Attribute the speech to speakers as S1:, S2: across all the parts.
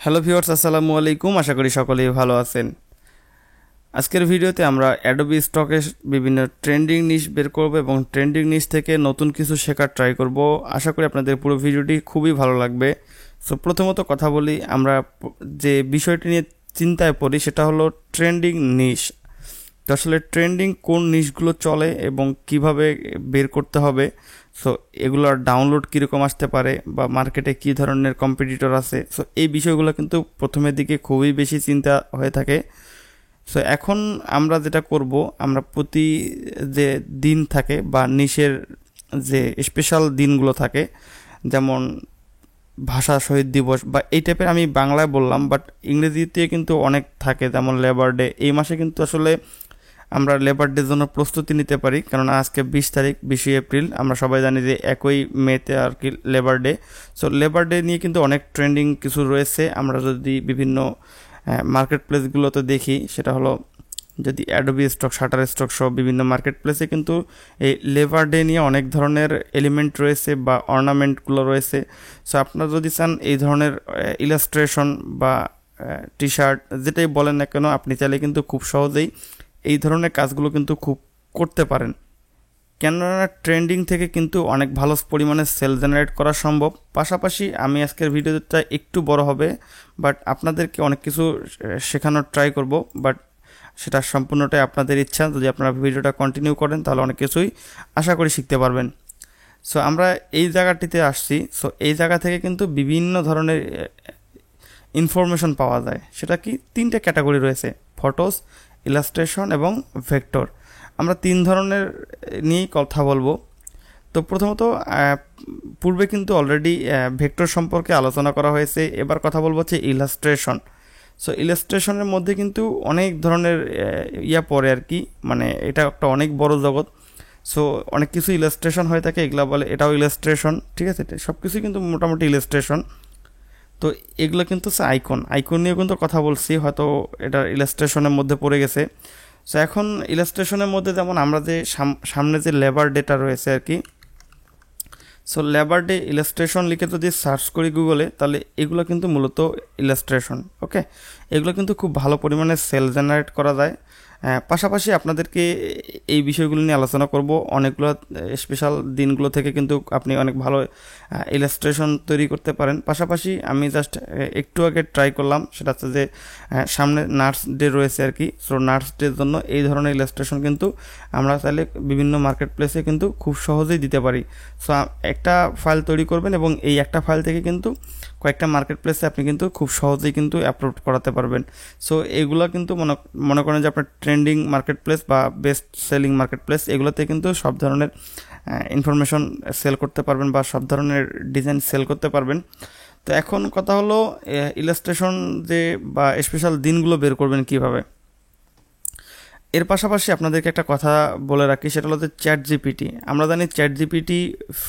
S1: Hello viewers, আসসালামু আলাইকুম। আশা করি সকলেই ভালো আছেন। আজকের ভিডিওতে আমরা অ্যাডোবি স্টকে বিভিন্ন ট্রেন্ডিং নিশ বের করব এবং ট্রেন্ডিং নিশ থেকে নতুন কিছু শেখার ট্রাই করব। আশা করি আপনাদের পুরো ভিডিওটি খুবই ভালো লাগবে। সো প্রথমত কথা বলি, আমরা যে বিষয়টি নিয়ে চিন্তায় পড়ি সেটা হলো ট্রেন্ডিং নিশ। তো আসলে ট্রেন্ডিং কোন নিশগুলো চলে এবং কিভাবে বের করতে হবে, সো এগুলোর ডাউনলোড কীরকম আসতে পারে বা মার্কেটে কী ধরনের কম্পিটিটর আছে, সো এই বিষয়গুলো কিন্তু প্রথমের দিকে খুবই বেশি চিন্তা হয়ে থাকে। সো এখন আমরা যেটা করব, আমরা প্রতি যে দিন থাকে বা নিশের যে স্পেশাল দিনগুলো থাকে, যেমন ভাষা শহীদ দিবস বা এই টাইপের, আমি বাংলায় বললাম বাট ইংরেজিতে কিন্তু অনেক থাকে, যেমন লেবার ডে। এই মাসে কিন্তু আসলে আমরা লেবার ডের জন্য প্রস্তুতি নিতে পারি, কারণ আজকে 20 তারিখ, 20 এপ্রিল। আমরা সবাই জানি যে 1 মেতে আর কি labour day. So labour day নিয়ে কিন্তু অনেক ট্রেন্ডিং কিছু রয়েছে। আমরা যদি বিভিন্ন মার্কেট প্লেসগুলোতে দেখি, সেটা হলো যদি অ্যাডোবি স্টক, শাটার স্টক সহ বিভিন্ন মার্কেট প্লেসে কিন্তু এই লেবার ডে নিয়ে অনেক ধরনের এলিমেন্ট রয়েছে বা অর্নামেন্টগুলো রয়েছে। সো আপনারা যদি চান এই ধরনের ইলাস্ট্রেশন বা টি শার্ট যেটাই বলেন না কেন, আপনি চাইলে কিন্তু খুব সহজেই এই ধরনের কাজগুলো কিন্তু খুব করতে পারেন। কেননা ট্রেন্ডিং থেকে কিন্তু অনেক ভালো পরিমাণে সেল জেনারেট করা সম্ভব। পাশাপাশি আমি আজকের ভিডিওটা একটু বড় হবে, বাট আপনাদেরকে অনেক কিছু শেখানোর ট্রাই করব, বাট সেটা সম্পূর্ণটাই আপনাদের ইচ্ছা। যদি আপনারা ভিডিওটা কন্টিনিউ করেন তাহলে অনেক কিছুই আশা করি শিখতে পারবেন। সো আমরা এই জায়গাটিতে আসছি। সো এই জায়গা থেকে কিন্তু বিভিন্ন ধরনের ইনফরমেশন পাওয়া যায়। সেটা কি, 3টে ক্যাটাগরি রয়েছে: ফটোস, ইলাস্ট্রেশন এবং ভেক্টর। আমরা 3 ধরনের নিয়েই কথা বলবো। তো প্রথমত পূর্বে কিন্তু অলরেডি ভেক্টর সম্পর্কে আলোচনা করা হয়েছে। এবার কথা বলবো হচ্ছে ইলাস্ট্রেশন। সো ইলাস্ট্রেশনের মধ্যে কিন্তু অনেক ধরনের পড়ে আর কি, মানে এটা একটা অনেক বড় জগৎ। সো অনেক কিছু ইলাস্ট্রেশন হয়ে থাকে, এগুলা বলে এটাও ইলাস্ট্রেশন, ঠিক আছে। সব কিছুই কিন্তু মোটামুটি ইলাস্ট্রেশন। তো এগুলো কিন্তু হচ্ছে আইকন নিয়েও কিন্তু কথা বলছি, হয়তো এটা ইলাস্ট্রেশনের মধ্যে পড়ে গেছে। সো এখন ইলাস্ট্রেশনের মধ্যে যেমন আমরা যে সামনে যে লেবার ডেটা রয়েছে আর কি, সো লেবার ডে ইলাস্ট্রেশন লিখে যদি সার্চ করি গুগলে, তাহলে এগুলো কিন্তু মূলত ইলাস্ট্রেশন। ওকে, এগুলো কিন্তু খুব ভালো পরিমাণে সেল জেনারেট করা যায়। পাশাপাশি আপনাদেরকে এই বিষয়গুলো নিয়ে আলোচনা করব। অনেকগুলো স্পেশাল দিনগুলো থেকে কিন্তু আপনি অনেক ভালো ইলাস্ট্রেশন তৈরি করতে পারেন। পাশাপাশি আমি জাস্ট একটু আগে ট্রাই করলাম, সেটা হচ্ছে যে সামনে নার্স ডে রয়েছে আর কি। সো নার্স ডের জন্য এই ধরনের ইলাস্ট্রেশন কিন্তু আমরা চাইলে বিভিন্ন মার্কেট প্লেসে কিন্তু খুব সহজেই দিতে পারি। সো একটা ফাইল তৈরি করবেন এবং এই একটা ফাইল থেকে কিন্তু কয়েকটা মার্কেট প্লেসে আপনি কিন্তু খুব সহজেই কিন্তু আপলোড করাতে পারবেন। সো এগুলো কিন্তু মনে করেন যে আপনার ট্রেন্ডিং মার্কেট প্লেস বা বেস্ট সেলিং মার্কেট প্লেস, এগুলোতে কিন্তু সব ধরনের ইনফরমেশন সেল করতে পারবেন বা সব ধরনের ডিজাইন সেল করতে পারবেন। তো এখন কথা হলো ইলাস্ট্রেশন যে বা স্পেশাল দিনগুলো বের করবেন কিভাবে। এর পাশাপাশি আপনাদেরকে একটা কথা বলে রাখি, সেটা হলো যে চ্যাট জিপিটি। আমরা জানি চ্যাট জিপিটি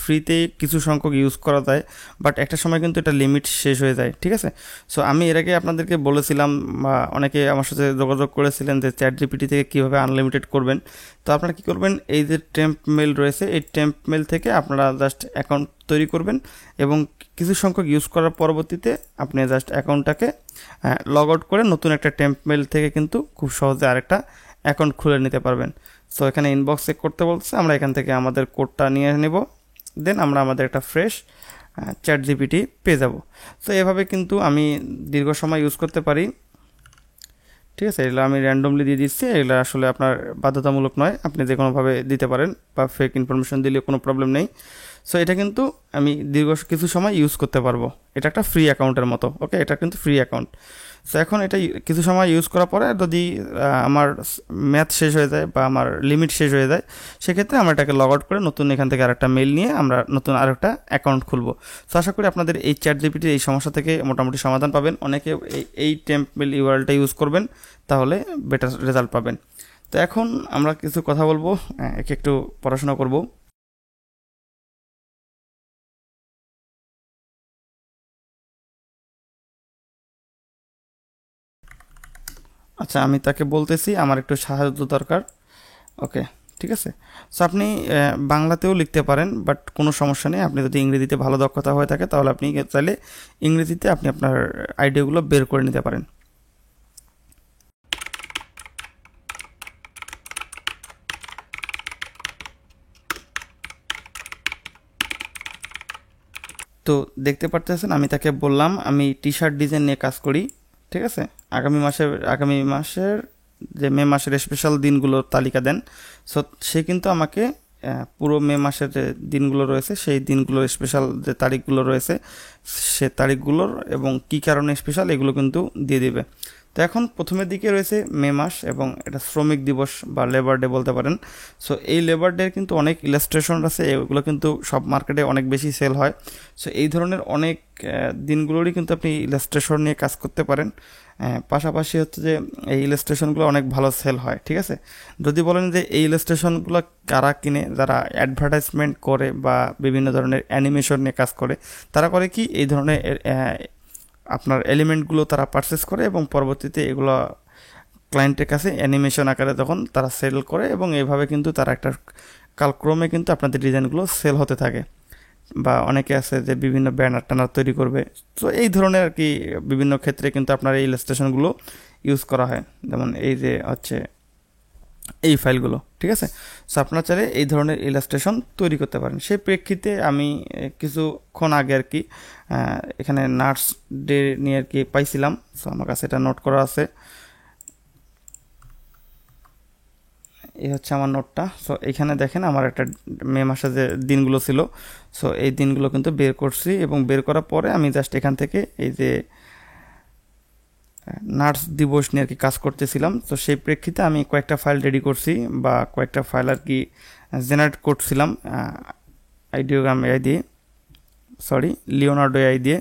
S1: ফ্রিতে কিছু সংখ্যক ইউজ করা যায়, বাট একটা সময় কিন্তু এটা লিমিট শেষ হয়ে যায়, ঠিক আছে। সো আমি এর আগে আপনাদেরকে বলেছিলাম বা অনেকে আমার সাথে যোগাযোগ করেছিলেন যে চ্যাট জিপিটি থেকে কীভাবে আনলিমিটেড করবেন। তো আপনারা কী করবেন, এই যে টেম্প মেল রয়েছে, এই টেম্প মেল থেকে আপনারা জাস্ট অ্যাকাউন্ট তৈরি করবেন এবং কিছু সংখ্যক ইউজ করার পরবর্তীতে আপনি জাস্ট অ্যাকাউন্টটাকে লগ আউট করে নতুন একটা টেম্প মেল থেকে কিন্তু খুব সহজে আরেকটা অ্যাকাউন্ট খুলে নিতে পারবেন। সো এখানে ইনবক্স চেক করতে বলছে, আমরা এখান থেকে আমাদের কোডটা নিয়ে নেব, দেন আমরা আমাদের একটা ফ্রেশ চ্যাট জিপিটি পেয়ে যাব। সো এভাবে কিন্তু আমি দীর্ঘ সময় ইউজ করতে পারি, ঠিক আছে। এগুলো আমি র্যান্ডমলি দিয়ে দিচ্ছি, এগুলো আসলে আপনার বাধ্যতামূলক নয়, আপনি যে কোনোভাবে দিতে পারেন বা ফেক ইনফরমেশন দিলে কোনো প্রবলেম নেই। সো এটা কিন্তু আমি দীর্ঘ কিছু সময় ইউজ করতে পারবো। এটা একটা ফ্রি অ্যাকাউন্টের মতো, ওকে, এটা কিন্তু ফ্রি অ্যাকাউন্ট। সো এখন এটা কিছু সময় ইউজ করার পরে যদি আমার ম্যাথ শেষ হয়ে যায় বা আমার লিমিট শেষ হয়ে যায়, সেক্ষেত্রে আমরা এটাকে লগ আউট করে নতুন এখান থেকে আরেকটা মেল নিয়ে আমরা নতুন আরেকটা অ্যাকাউন্ট খুলবো। সো আশা করি আপনাদের এই চ্যাট জিপিটির এই সমস্যা থেকে মোটামুটি সমাধান পাবেন। অনেকে এই টেম্প মেল ইউআরএলটা ইউজ করবেন, তাহলে বেটার রেজাল্ট পাবেন। তো এখন আমরা কিছু কথা বলবো, একে একটু পড়াশোনা করব। আচ্ছা, আমি তাকে বলতেছি আমার একটু সাহায্য দরকার। ওকে, ঠিক আছে। সো আপনি বাংলাতেও লিখতে পারেন, বাট কোনো সমস্যা নেই। আপনি যদি ইংরেজিতে ভালো দক্ষতা হয়ে থাকে তাহলে আপনি চাইলে ইংরেজিতে আপনি আপনার আইডিয়াগুলো বের করে নিতে পারেন। তো দেখতে পারতেছেন আমি তাকে বললাম আমি টি শার্ট ডিজাইন নিয়ে কাজ করি, ঠিক আছে। আগামী মাসের যে মে মাসের স্পেশাল দিনগুলোর তালিকা দেন। সো সে কিন্তু আমাকে পুরো মে মাসের যে দিনগুলো রয়েছে সেই দিনগুলোর স্পেশাল যে তারিখগুলো রয়েছে সে তারিখগুলোর এবং কি কারণে স্পেশাল এগুলো কিন্তু দিয়ে দিবে। তো এখন প্রথমের দিকে রয়েছে মে মাস এবং এটা শ্রমিক দিবস বা লেবার ডে বলতে পারেন। সো এই লেবার ডে কিন্তু অনেক ইলাস্ট্রেশন আছে, এগুলো কিন্তু সব মার্কেটে অনেক বেশি সেল হয়। সো এই ধরনের অনেক দিনগুলোরই কিন্তু আপনি ইলাস্ট্রেশন নিয়ে কাজ করতে পারেন। পাশাপাশি হচ্ছে যে এই ইলাস্ট্রেশনগুলো অনেক ভালো সেল হয়, ঠিক আছে। যদি বলেন যে এই ইলাস্ট্রেশনগুলো কারা কিনে, যারা অ্যাডভার্টাইজমেন্ট করে বা বিভিন্ন ধরনের অ্যানিমেশন নিয়ে কাজ করে, তারা করে কি এই ধরনের আপনার এলিমেন্টগুলো তারা পারচেস করে এবং পরবর্তীতে এগুলো ক্লায়েন্টের কাছে অ্যানিমেশন আকারে তখন তারা সেল করে এবং এইভাবে কিন্তু তারা একটা কালক্রমে কিন্তু আপনাদের ডিজাইনগুলো সেল হতে থাকে। বা অনেকে আছে যে বিভিন্ন ব্যানার টানার তৈরি করবে। তো এই ধরনের আর কি বিভিন্ন ক্ষেত্রে কিন্তু আপনার এই ইলাস্ট্রেশনগুলো ইউজ করা হয়, যেমন এই যে হচ্ছে এই ফাইলগুলো, ঠিক আছে। সো আপনার চাইলে এই ধরনের ইলাস্ট্রেশন তৈরি করতে পারেন। সেই প্রেক্ষিতে আমি কিছুক্ষণ আগে আর কি এখানে নার্স ডে নিয়ে আর কি পাইছিলাম। সো আমার কাছে এটা নোট করা আছে, এই হচ্ছে আমার নোটটা। সো এখানে দেখেন আমার একটা মে মাসে যে দিনগুলো ছিল, সো এই দিনগুলো কিন্তু বের করছি এবং বের করার পরে আমি জাস্ট এখান থেকে এই যে নার্স দিবস নিয়ে আর কি কাজ করতেছিলাম। তো সেই প্রেক্ষিতে আমি কয়েকটা ফাইল রেডি করছি বা কয়েকটা ফাইল আর কি জেনারেট করছিলাম আইডিওগ্রাম এআই দিয়ে, লিওনার্ডো এআই দিয়ে।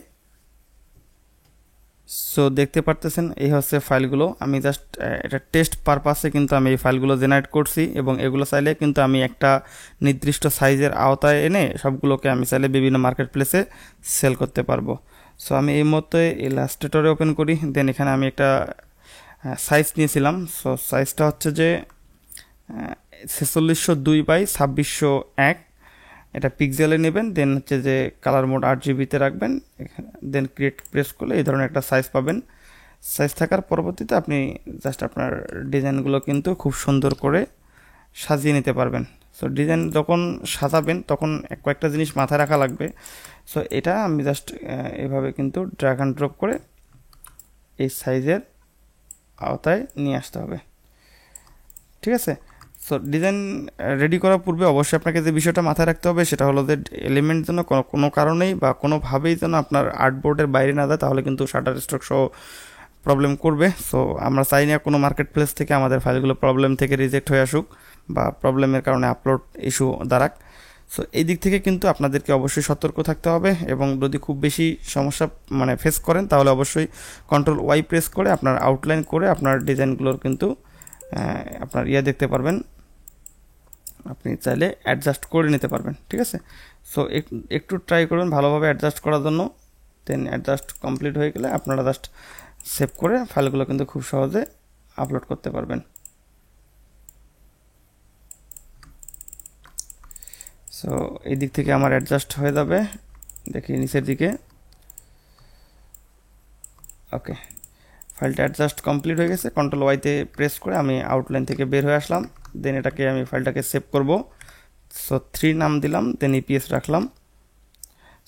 S1: সো দেখতে পারতেছেন এই হচ্ছে ফাইলগুলো। আমি জাস্ট এটা টেস্ট পারপাসে কিন্তু আমি এই ফাইলগুলো জেনারেট করছি এবং এগুলো চাইলে কিন্তু আমি একটা নির্দিষ্ট সাইজের আওতায় এনে সবগুলোকে আমি চাইলে বিভিন্ন মার্কেট প্লেসে সেল করতে পারবো। সো আমি এই মতো ইলাস্ট্রেটরে ওপেন করি, দেন এখানে আমি একটা সাইজ নিয়েছিলাম। সো সাইজটা হচ্ছে যে 4602 বাই 2601, এটা পিক্সেলে নেবেন। দেন হচ্ছে যে কালার মোড 8 GB রাখবেন, দেন ক্রিয়েট প্রেস করলে এই ধরনের একটা সাইজ পাবেন। সাইজ থাকার পরবর্তীতে আপনি জাস্ট আপনার ডিজাইনগুলো কিন্তু খুব সুন্দর করে সাজিয়ে নিতে পারবেন। সো ডিজাইন যখন সাজাবেন তখন কয়েকটা জিনিস মাথায় রাখা লাগবে। সো এটা আমি জাস্ট এভাবে কিন্তু ড্র্যাগ অ্যান্ড ড্রপ করে এই সাইজের আওতায় নিয়ে আসতে হবে, ঠিক আছে। সো ডিজাইন রেডি করার পূর্বে অবশ্যই আপনাকে যে বিষয়টা মাথায় রাখতে হবে সেটা হলো যে এলিমেন্ট যেন কোনো কারণেই বা কোনোভাবেই যেন আপনার আর্টবোর্ডের বাইরে না যায়, তাহলে কিন্তু শাটার স্ট্রোক সহ প্রবলেম করবে। সো আমরা চাই না কোনো মার্কেট প্লেস থেকে আমাদের ফাইলগুলো প্রবলেম থেকে রিজেক্ট হয়ে আসুক বা প্রবলেমের কারণে আপলোড ইস্যু দাঁড়াক। সো এই দিক থেকে কিন্তু আপনাদেরকে অবশ্যই সতর্ক থাকতে হবে এবং যদি খুব বেশি সমস্যা ফেস করেন তাহলে অবশ্যই Ctrl+Y প্রেস করে আপনার আউটলাইন করে আপনার ডিজাইনগুলোর কিন্তু আপনার দেখতে পারবেন, আপনি চাইলে অ্যাডজাস্ট করে নিতে পারবেন, ঠিক আছে। সো একটু ট্রাই করবেন ভালোভাবে অ্যাডজাস্ট করার জন্য। দেন অ্যাডজাস্ট কমপ্লিট হয়ে গেলে আপনারা জাস্ট সেভ করে ফাইলগুলো কিন্তু খুব সহজে আপলোড করতে পারবেন। সো এই দিক থেকে আমার অ্যাডজাস্ট হয়ে যাবে, দেখি নিচের দিকে। ওকে, ফাইলটা অ্যাডজাস্ট কমপ্লিট হয়ে গেছে। Ctrl+Y প্রেস করে আমি আউটলাইন থেকে বের হয়ে আসলাম। দেন এটাকে আমি ফাইলটাকে সেভ করব। সো 3 নাম দিলাম, দেন ইপিএস রাখলাম।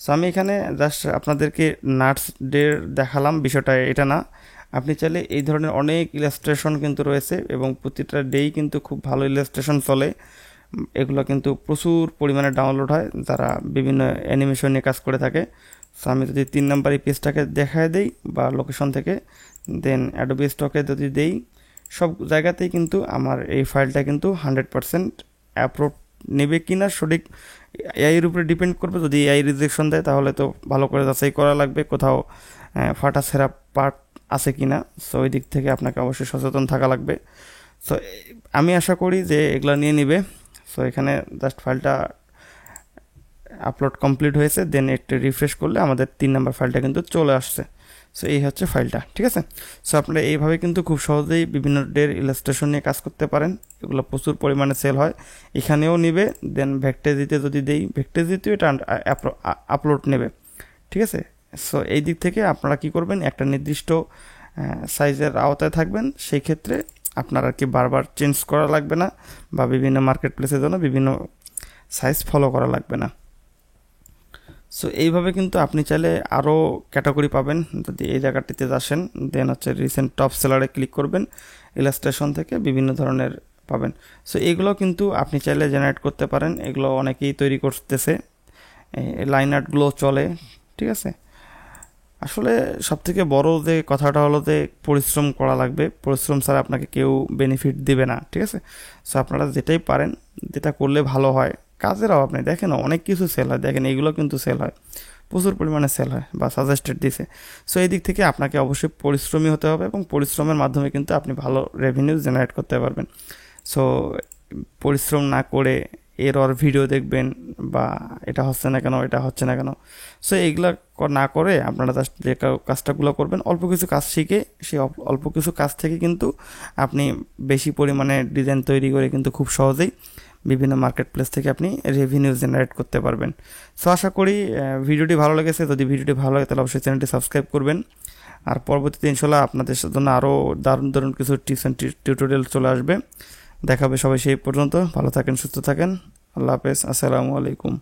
S1: সো আমি এখানে জাস্ট আপনাদেরকে নাটস ডে দেখালাম, বিষয়টা এটা না। আপনি চাইলে এই ধরনের অনেক ইলাস্ট্রেশন কিন্তু রয়েছে এবং প্রতিটা ডেই কিন্তু খুব ভালো ইলাস্ট্রেশন চলে। এগুলো কিন্তু প্রচুর পরিমাণে ডাউনলোড হয় যারা বিভিন্ন অ্যানিমেশন নিয়ে কাজ করে থাকে। সো আমি যদি 3 নাম্বার পেজটাকে দেখায় দেই বা লোকেশন থেকে, দেন অ্যাডোবি স্টকে যদি দেই, সব জায়গাতেই কিন্তু আমার এই ফাইলটা কিন্তু 100% আপলোড নেবে কিনা সঠিক এআইয়ের উপরে ডিপেন্ড করবে। যদি এআই রিজেকশন দেয় তাহলে তো ভালো করে যাচাই করা লাগবে কোথাও ফাটা ছেঁড়া পার্ট আছে কিনা। সো ওই দিক থেকে আপনাকে অবশ্যই সচেতন থাকা লাগবে। সো আমি আশা করি যে এগুলো নিয়ে নিবে। সো এখানে জাস্ট ফাইলটা আপলোড কমপ্লিট হয়েছে, দেন একটু রিফ্রেশ করলে আমাদের 3 নাম্বার ফাইলটা কিন্তু চলে আসছে। সো এই হচ্ছে ফাইলটা, ঠিক আছে। সো আপনারা এইভাবে কিন্তু খুব সহজেই বিভিন্ন ডের ইলাস্ট্রেশন নিয়ে কাজ করতে পারেন। এগুলো প্রচুর পরিমাণে সেল হয়, এখানেও নিবে। দেন ভেক্টেজিতে যদি দেই, ভেক্টেজিতেও এটা আপলোড নেবে, ঠিক আছে। সো এই দিক থেকে আপনারা কি করবেন, একটা নির্দিষ্ট সাইজের আওতায় থাকবেন। সেই ক্ষেত্রে আপনার আর কি বারবার চেঞ্জ করা লাগবে না, বা বিভিন্ন মার্কেট প্লেসের জন্য বিভিন্ন সাইজ ফলো করা লাগবে না। সো এইভাবে কিন্তু আপনি চাইলে আরও ক্যাটাগরি পাবেন। যদি এই জায়গাটিতে আসেন, দেন হচ্ছে রিসেন্ট টপ সেলারে ক্লিক করবেন, ইলাস্ট্রেশন থেকে বিভিন্ন ধরনের পাবেন। সো এগুলো কিন্তু আপনি চাইলে জেনারেট করতে পারেন, এগুলো অনেকেই তৈরি করতেছে, লাইন আর্টগুলো চলে, ঠিক আছে। আসলে সবথেকে বড় যে কথাটা হলো যে পরিশ্রম করা লাগবে, পরিশ্রম ছাড়া আপনাকে কেউ বেনিফিট দিবে না, ঠিক আছে। সো আপনারা যেটাই পারেন, যেটা করলে ভালো হয়, কাজের অভাব নেই। দেখেন অনেক কিছু সেল হয়, দেখেন এগুলো কিন্তু সেল হয়, প্রচুর পরিমাণে সেল হয় বা সাজেস্টেড দিছে। সো এই দিক থেকে আপনাকে অবশ্যই পরিশ্রমী হতে হবে, এবং পরিশ্রমের মাধ্যমে কিন্তু আপনি ভালো রেভিনিউ জেনারেট করতে পারবেন। সো পরিশ্রম না করে এরর ভিডিও দেখবেন, বা এটা হচ্ছে না কেন, এটা হচ্ছে না কেন, সো এইগুলো না করে আপনারা জাস্ট যে কাজটাগুলো করবেন, অল্প কিছু কাজ শিখে সেই অল্প কিছু কাজ থেকে কিন্তু আপনি বেশি পরিমাণে ডিজাইন তৈরি করে কিন্তু খুব সহজেই বিভিন্ন মার্কেট প্লেস থেকে আপনি রেভিনিউ জেনারেট করতে পারবেন। সো আশা করি ভিডিওটি ভালো লেগেছে। যদি ভিডিওটি ভালো লাগে তাহলে অবশ্যই চ্যানেলটি সাবস্ক্রাইব করবেন। আর পরবর্তীতে ইনশাল্লাহ আপনাদের জন্য আরও দারুণ দারুণ কিছু টিপস অ্যান্ড টিউটোরিয়াল চলে আসবে। দেখাবে সবাই, সেই পর্যন্ত ভালো থাকেন, সুস্থ থাকেন, আল্লাহ হাফেজ, আসসালামু আলাইকুম।